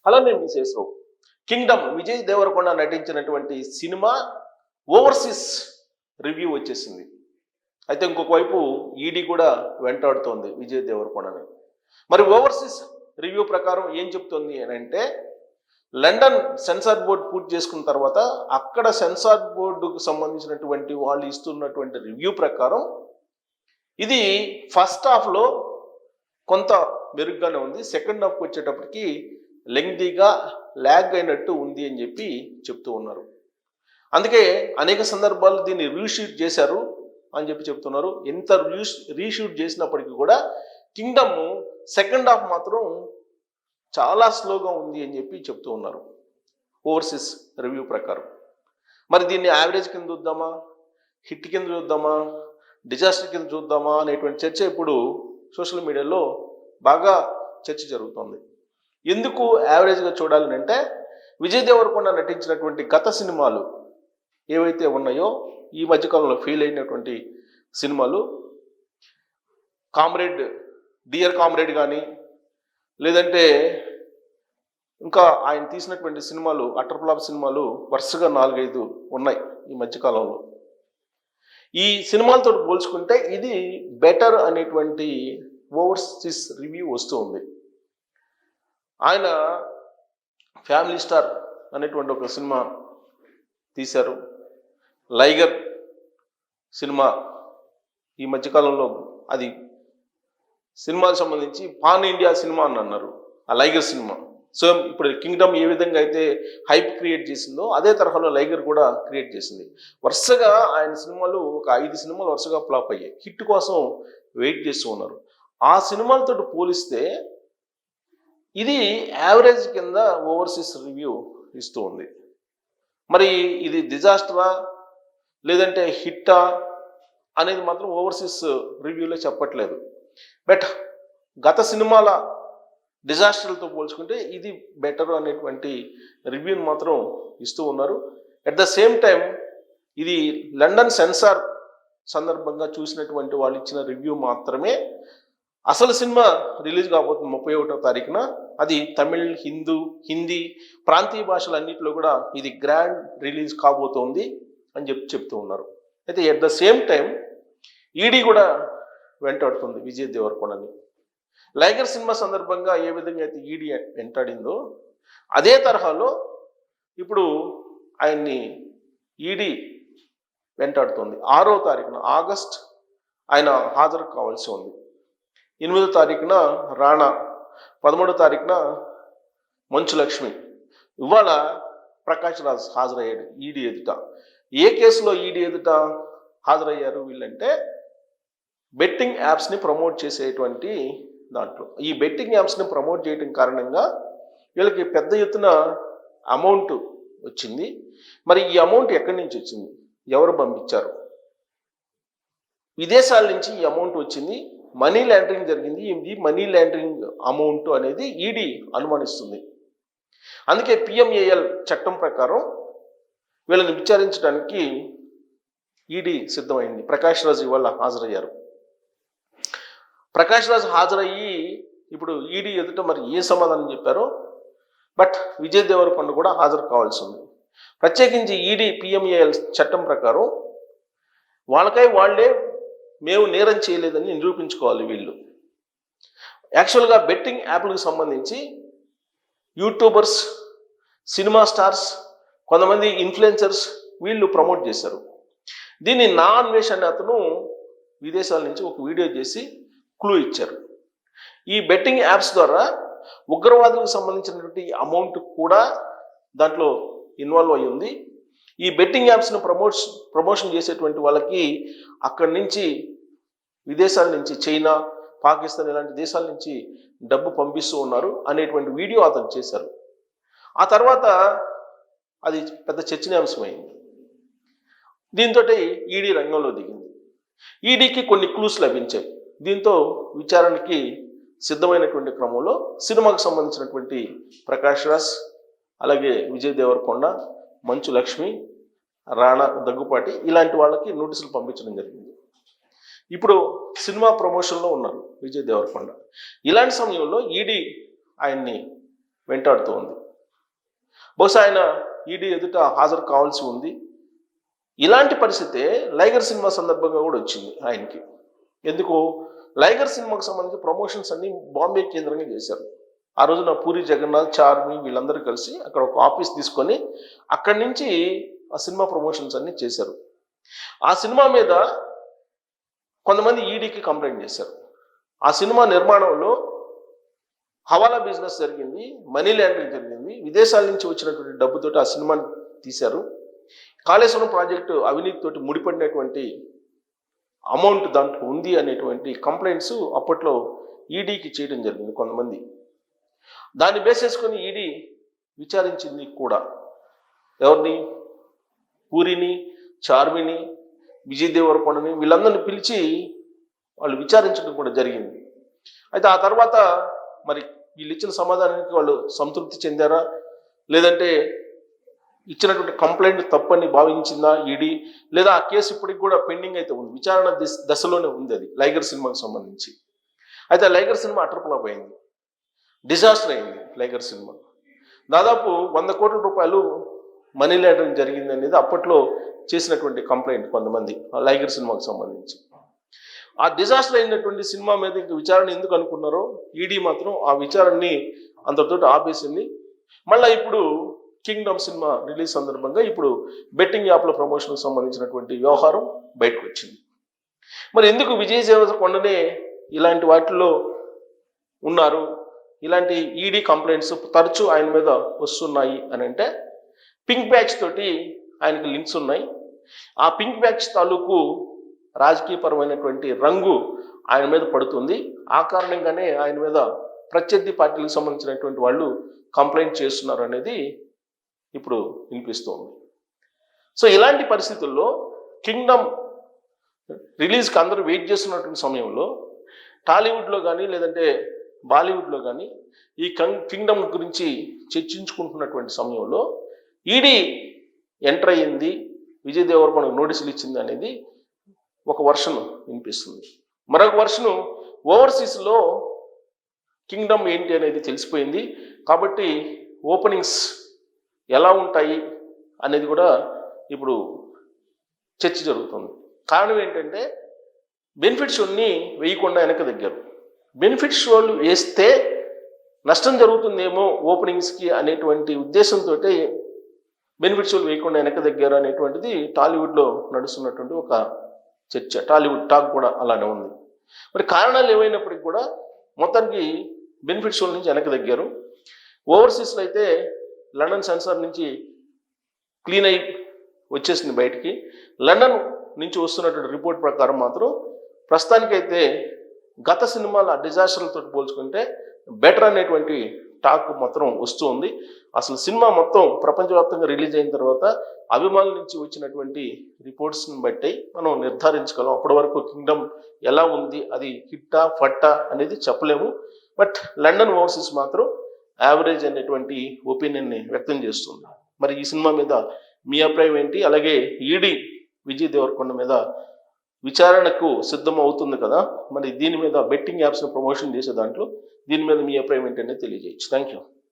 Hello, నేను విశేషరావు. Kingdom Vijay Devarakonda నటించినటువంటి cinema overseas review వచ్చేసింది. అయితే ఇంకొక వైపు ఈడీ కూడా వెంటాడుతోంది విజయ్ దేవరకొండని. మరి ఓవర్సీస్ రివ్యూ ప్రకారం ఏం చెప్తోంది అని అంటే, లండన్ సెన్సార్ బోర్డు పూర్తి చేసుకున్న తర్వాత అక్కడ సెన్సార్ బోర్డుకు సంబంధించినటువంటి వాళ్ళు ఇస్తున్నటువంటి రివ్యూ ప్రకారం ఇది ఫస్ట్ హాఫ్లో కొంత మెరుగ్గానే ఉంది, సెకండ్ హాఫ్కి వచ్చేటప్పటికి లెంగ్దీగా ల్యాగ్ అయినట్టు ఉంది అని చెప్పి చెప్తూ ఉన్నారు. అందుకే అనేక సందర్భాలు దీన్ని రీషూట్ చేశారు అని చెప్పి చెప్తున్నారు. ఎంత రీషూట్ చేసినప్పటికీ కూడా కింగ్డమ్ సెకండ్ హాఫ్ మాత్రం చాలా స్లోగా ఉంది అని చెప్పి చెప్తూ ఉన్నారు ఓవర్సీస్ రివ్యూ ప్రకారం. మరి దీన్ని యావరేజ్ కింద చూద్దామా, హిట్ కింద చూద్దామా, డిజాస్టర్ కింద చూద్దామా అనేటువంటి చర్చ ఇప్పుడు సోషల్ మీడియాలో బాగా చర్చ జరుగుతుంది. ఎందుకు యావరేజ్గా చూడాలని అంటే, విజయ్ దేవరకొండ నటించినటువంటి గత సినిమాలు ఏవైతే ఉన్నాయో ఈ మధ్యకాలంలో ఫెయిల్ అయినటువంటి సినిమాలు, కామ్రేడ్, డియర్ కామ్రేడ్ కానీ, లేదంటే ఇంకా ఆయన తీసినటువంటి సినిమాలు అటర్ ఫ్లాప్ సినిమాలు వరుసగా 4-5 ఉన్నాయి ఈ మధ్యకాలంలో. ఈ సినిమాలతో పోల్చుకుంటే ఇది బెటర్ అనేటువంటి ఓవర్సీస్ రివ్యూ వస్తూ ఉంది. ఆయన ఫ్యామిలీ స్టార్ అనేటువంటి ఒక సినిమా తీశారు. లైగర్ సినిమా ఈ మధ్యకాలంలో అది సినిమాకి సంబంధించి పాన్ ఇండియా సినిమా అని అన్నారు ఆ లైగర్ సినిమా. సో ఇప్పుడు కింగ్డమ్ ఏ విధంగా అయితే హైప్ క్రియేట్ చేసిందో అదే తరహాలో లైగర్ కూడా క్రియేట్ చేసింది. వరుసగా ఆయన సినిమాలు ఒక 5 సినిమాలు వరుసగా ఫ్లాప్ అయ్యాయి. హిట్ కోసం వెయిట్ చేస్తూ ఉన్నారు. ఆ సినిమాలతో పోలిస్తే ఇది యావరేజ్ కింద ఓవర్సీస్ రివ్యూ ఇస్తూ ఉంది. మరి ఇది డిజాస్టరా లేదంటే హిట్టా అనేది మాత్రం ఓవర్సీస్ రివ్యూలో చెప్పట్లేదు. బట్ గత సినిమాల డిజాస్టర్లతో పోల్చుకుంటే ఇది బెటర్ అనేటువంటి రివ్యూని మాత్రం ఇస్తూ ఉన్నారు. అట్ ద సేమ్ టైం ఇది లండన్ సెన్సార్ సందర్భంగా చూసినటువంటి వాళ్ళు ఇచ్చిన రివ్యూ మాత్రమే. అసలు సినిమా రిలీజ్ కాబోతుంది 31వ తారీఖున. అది తమిళ్, హిందీ ప్రాంతీయ భాషలన్నింటిలో కూడా ఇది గ్రాండ్ రిలీజ్ కాబోతోంది అని చెప్తూ ఉన్నారు. అయితే at the same time ED కూడా వెంటాడుతుంది విజయ్ దేవరకొండని. లైగర్ సినిమా సందర్భంగా ఏ విధంగా అయితే ఈడీ వెంటాడిందో అదే తరహాలో ఇప్పుడు ఆయన్ని ఈడీ వెంటాడుతుంది. 6వ తారీఖున ఆగస్ట్ ఆయన హాజరు కావాల్సి ఉంది. 8వ తారీఖున రాణా, 13వ తారీఖున మంచు లక్ష్మి. ఇవాళ ప్రకాష్ రాజ్ హాజరయ్యాడు ఈడీ ఎదుట. ఏ కేసులో ఈడీ ఎదుట హాజరయ్యారు వీళ్ళంటే, బెట్టింగ్ యాప్స్ని ప్రమోట్ చేసేటువంటి దాంట్లో. ఈ బెట్టింగ్ యాప్స్ని ప్రమోట్ చేయడం కారణంగా వీళ్ళకి పెద్ద ఎత్తున అమౌంట్ వచ్చింది. మరి ఈ అమౌంట్ ఎక్కడి నుంచి వచ్చింది, ఎవరు పంపించారు? విదేశాల నుంచి ఈ అమౌంట్ వచ్చింది. మనీ లాండరింగ్ జరిగింది. ఇది మనీ లాండరింగ్ అమౌంట్ అనేది ఈడీ అనుమానిస్తుంది. అందుకే పిఎంఏఎల్ చట్టం ప్రకారం వీళ్ళని విచారించడానికి ఈడీ సిద్ధమైంది. ప్రకాష్ రాజ్ ఇవాళ హాజరయ్యారు. ప్రకాష్ రాజ్ హాజరయ్యి ఇప్పుడు ఈడీ ఎదుట మరి ఏ సమాధానం చెప్పారో, బట్ విజయ్ దేవరకొండ కూడా హాజరు కావాల్సి ఉంది. ప్రత్యేకించి ఈడీ పిఎంఏఎల్ చట్టం ప్రకారం వాళ్ళకై వాళ్ళే మేము నేరం చేయలేదని నిరూపించుకోవాలి వీళ్ళు. యాక్చువల్గా బెట్టింగ్ యాప్లకు సంబంధించి యూట్యూబర్స్, సినిమా స్టార్స్, కొంతమంది ఇన్ఫ్లుయెన్సర్స్ వీళ్ళు ప్రమోట్ చేశారు. దీన్ని నా అన్వేషణ అతను విదేశాల నుంచి ఒక వీడియో చేసి క్లూ ఇచ్చారు. ఈ బెట్టింగ్ యాప్స్ ద్వారా ఉగ్రవాదులకు సంబంధించినటువంటి అమౌంట్ కూడా దాంట్లో ఇన్వాల్వ్ అయి ఉంది. ఈ బెట్టింగ్ యాప్స్ను ప్రమోషన్ చేసేటువంటి వాళ్ళకి అక్కడి నుంచి విదేశాల నుంచి చైనా, పాకిస్తాన్ ఇలాంటి దేశాల నుంచి డబ్బు పంపిస్తూ ఉన్నారు అనేటువంటి వీడియో అతను చేశారు. ఆ తర్వాత అది పెద్ద చర్చనీయాంశమైంది. దీంతో ఈడీ రంగంలో దిగింది. ఈడీకి కొన్ని క్లూస్ లభించాయి. దీంతో విచారణకి సిద్ధమైనటువంటి క్రమంలో సినిమాకు సంబంధించినటువంటి ప్రకాష్ రాజ్, అలాగే విజయ్ దేవరకొండ, మంచు లక్ష్మి, రాణా దగ్గుపాటి ఇలాంటి వాళ్ళకి నోటీసులు పంపించడం జరిగింది. ఇప్పుడు సినిమా ప్రమోషన్లో ఉన్నారు విజయ్ దేవరకొండ. ఇలాంటి సమయంలో ఈడీ ఆయన్ని వెంటాడుతూ ఉంది. బహుశా ఆయన ఈడీ ఎదుట హాజరు కావాల్సి ఉంది. ఇలాంటి పరిస్థితే లైగర్ సినిమా సందర్భంగా కూడా వచ్చింది ఆయనకి. ఎందుకు? లైగర్ సినిమాకు సంబంధించి ప్రమోషన్స్ అన్ని బాంబే కేంద్రంగా చేశారు. ఆ రోజున పూరి జగన్నాథ్, చార్మి వీళ్ళందరూ కలిసి అక్కడ ఒక ఆఫీస్ తీసుకొని అక్కడి నుంచి ఆ సినిమా ప్రమోషన్స్ అన్ని చేశారు. ఆ సినిమా మీద కొంతమంది ఈడీకి కంప్లైంట్ చేశారు. ఆ సినిమా నిర్మాణంలో హవాలా బిజినెస్ జరిగింది, మనీ లాండరింగ్ జరిగింది, విదేశాల నుంచి వచ్చినటువంటి డబ్బుతోటి ఆ సినిమాని తీశారు, కాళేశ్వరం ప్రాజెక్టు అవినీతితోటి ముడిపడినటువంటి అమౌంట్ దాంట్లో ఉంది అనేటువంటి కంప్లైంట్స్ అప్పట్లో ఈడీకి చేయడం జరిగింది కొంతమంది. దాన్ని బేస్ చేసుకొని ఈడీ విచారించింది కూడా. ఎవరిని? పూరిని, చార్మిని, విజయ్ దేవరకొండని వీళ్ళందరినీ పిలిచి వాళ్ళు విచారించడం కూడా జరిగింది. అయితే ఆ తర్వాత మరి వీళ్ళు ఇచ్చిన సమాధానానికి వాళ్ళు సంతృప్తి చెందారా, లేదంటే ఇచ్చినటువంటి కంప్లైంట్ తప్పని భావించిందా ఈడీ, లేదా ఆ కేసు ఇప్పటికి కూడా పెండింగ్ అయితే ఉంది, విచారణ దశలోనే ఉంది అది లైగర్ సినిమాకి సంబంధించి. అయితే లైగర్ సినిమా అటర్ఫ్లాప్ అయింది, డిజాస్టర్ అయింది. లైగర్ సినిమా దాదాపు 100 కోట్ల రూపాయలు మనీ లాండరింగ్ జరిగింది అనేది అప్పట్లో చేసినటువంటి కంప్లైంట్ కొంతమంది లైగర్ సినిమాకి సంబంధించి. ఆ డిజాస్టర్ అయినటువంటి సినిమా మీద ఇంక విచారణ ఎందుకు అనుకున్నారో ఈడీ మాత్రం ఆ విచారణని అంతటితో ఆపేసింది. మళ్ళీ ఇప్పుడు కింగ్డమ్ సినిమా రిలీజ్ సందర్భంగా ఇప్పుడు బెట్టింగ్ యాప్ల ప్రమోషన్కి సంబంధించినటువంటి వ్యవహారం బయటకు వచ్చింది. మరి ఎందుకు విజయ్ దేవరకొండనే ఇలాంటి వాటిల్లో ఉన్నారు, ఇలాంటి ఈడీ కంప్లైంట్స్ తరచూ ఆయన మీద వస్తున్నాయి అని అంటే, పింక్ బ్యాచ్ తోటి ఆయనకి లింక్స్ ఉన్నాయి. ఆ పింక్ బ్యాచ్ తాలూకు రాజకీయపరమైనటువంటి రంగు ఆయన మీద పడుతుంది. ఆ కారణంగానే ఆయన మీద ప్రత్యర్థి పార్టీలకు సంబంధించినటువంటి వాళ్ళు కంప్లైంట్ చేస్తున్నారు అనేది ఇప్పుడు వినిపిస్తుంది. సో ఇలాంటి పరిస్థితుల్లో కింగ్డమ్ రిలీజ్కి అందరూ వెయిట్ చేస్తున్నటువంటి సమయంలో టాలీవుడ్లో కానీ లేదంటే బాలీవుడ్లో కానీ ఈ కింగ్డమ్ గురించి చర్చించుకుంటున్నటువంటి సమయంలో ఈడీ ఎంటర్ అయ్యింది, విజయ్ దేవరకొండకు నోటీసులు ఇచ్చింది అనేది ఒక వర్షన్ వినిపిస్తుంది. మరొక వర్షను ఓవర్సీస్లో కింగ్డమ్ ఏంటి అనేది తెలిసిపోయింది కాబట్టి ఓపెనింగ్స్ ఎలా ఉంటాయి అనేది కూడా ఇప్పుడు చర్చ జరుగుతుంది. కారణం ఏంటంటే బెనిఫిట్ షోని వేయకుండా వెనక దగ్గర, బెనిఫిట్ షోలు వేస్తే నష్టం జరుగుతుందేమో ఓపెనింగ్స్కి అనేటువంటి ఉద్దేశంతో బెనిఫిట్ షోలు వేయకుండా వెనక దగ్గర అనేటువంటిది టాలీవుడ్లో నడుస్తున్నటువంటి ఒక చర్చ. టాలీవుడ్ టాక్ కూడా అలానే ఉంది. మరి కారణాలు ఏమైనప్పటికీ కూడా మొత్తానికి బెనిఫిట్ షోల నుంచి వెనక దగ్గర. ఓవర్సీస్లో అయితే లండన్ సెన్సార్ నుంచి క్లీన్ అయి వచ్చేసింది బయటికి. లండన్ నుంచి వస్తున్నటువంటి రిపోర్ట్ ప్రకారం మాత్రం ప్రస్తుతానికైతే గత సినిమాల డిజాస్టర్లతో పోల్చుకుంటే బెటర్ అనేటువంటి టాక్ మాత్రం వస్తూ ఉంది. అసలు సినిమా మొత్తం ప్రపంచవ్యాప్తంగా రిలీజ్ అయిన తర్వాత అభిమానుల నుంచి వచ్చినటువంటి రిపోర్ట్స్ని బట్టి మనం నిర్ధారించగలం. అప్పటి వరకు కింగ్డమ్ ఎలా ఉంది, అది హిట్టా ఫట్టా అనేది చెప్పలేము. బట్ లండన్ ఓవర్సీస్ మాత్రం యావరేజ్ అనేటువంటి ఒపీనియన్ని వ్యక్తం చేస్తుంది. మరి ఈ సినిమా మీద మీ అభిప్రాయం ఏంటి? అలాగే ఈడీ విజయ్ దేవరకొండ మీద విచారణకు సిద్ధం అవుతుంది కదా, మరి దీని మీద బెట్టింగ్ యాప్స్ని ప్రమోషన్ చేసే దాంట్లో దీని మీద మీ అభిప్రాయం ఏంటనేది తెలియజేయచ్చు. Thank you.